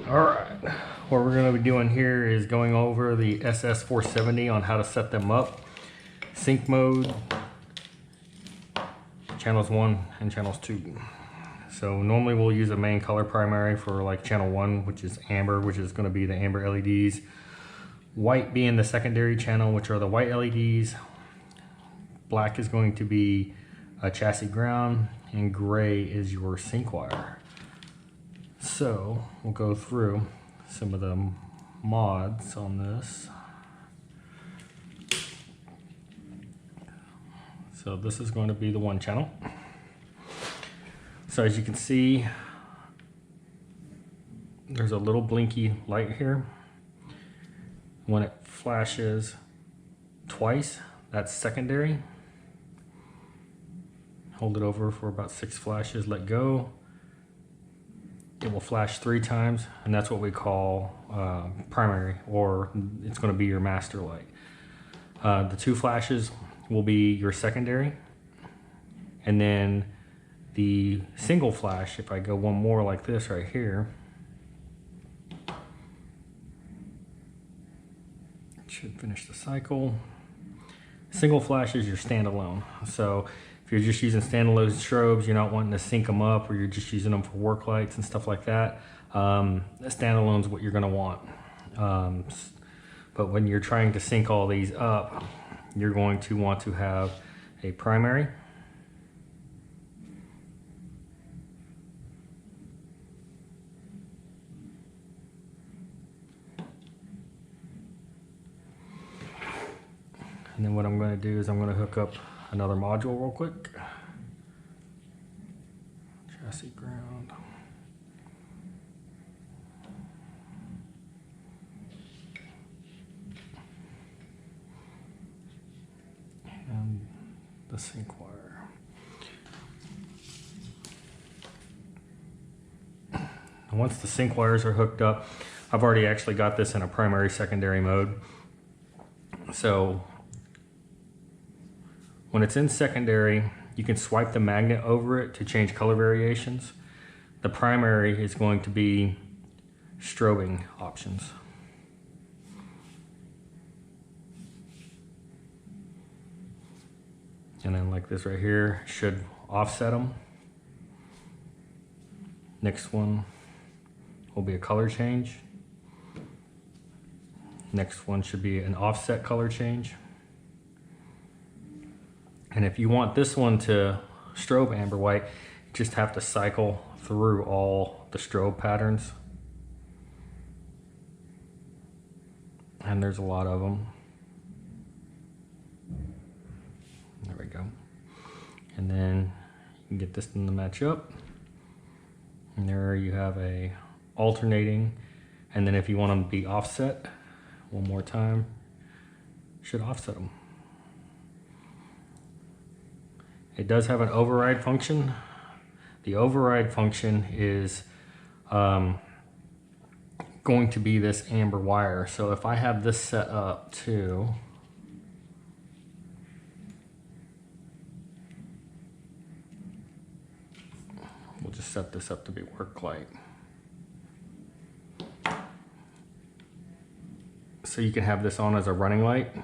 Alright, what we're going to be doing here is going over the ss470 on how to set them up. Sync mode, channels 1 and channels 2. So normally we'll use a main color primary for like channel 1, which is amber, which is going to be the amber LEDs. White being the secondary channel, which are the white LEDs. Black is going to be a chassis ground, and gray is your sync wire. So we'll go through some of the mods on this. So this is going to be the 1 channel. So as you can see, there's a little blinky light here. When it flashes twice, that's secondary. Hold it over for about 6 flashes, let go. It will flash 3 times, and that's what we call primary, or it's going to be your master light. The 2 flashes will be your secondary, and then the single flash, if I go one more like this right here, it should finish the cycle. Single flash is your standalone. So if you're just using standalone strobes, you're not wanting to sync them up, or you're just using them for work lights and stuff like that, standalone is what you're going to want. But when you're trying to sync all these up, you're going to want to have a primary, and then what I'm going to do is I'm going to hook up another module real quick. Chassis ground. And the sync wire. And once the sync wires are hooked up, I've already actually got this in a primary secondary mode. So when it's in secondary, you can swipe the magnet over it to change color variations. The primary is going to be strobing options. And then like this right here should offset them. Next one will be a color change. Next one should be an offset color change. And if you want this one to strobe amber white, you just have to cycle through all the strobe patterns. And there's a lot of them. There we go. And then you can get this one to match up. And there you have a alternating. And then if you want them to be offset, one more time, should offset them. It does have an override function. The override function is going to be this amber wire. So if I have this set up to we'll just set this up to be work light. So you can have this on as a running light,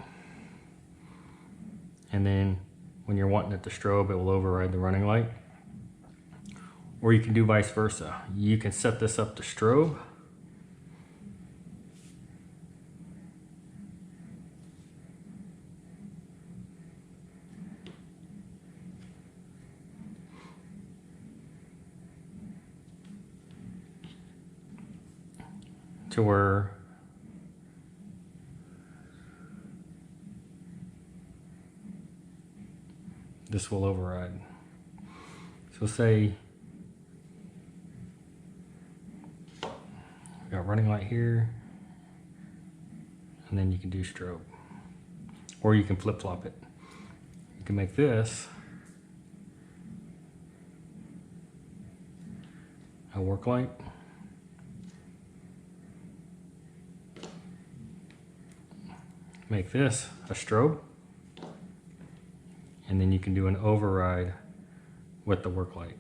and then when you're wanting it to strobe, it will override the running light. Or you can do vice versa. You can set this up to strobe. To where this will override. So say we got running light here, and then you can do strobe. Or you can flip-flop it. You can make this a work light. Make this a strobe. And then you can do an override with the work light.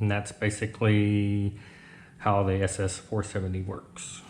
And that's basically how the ss470 works.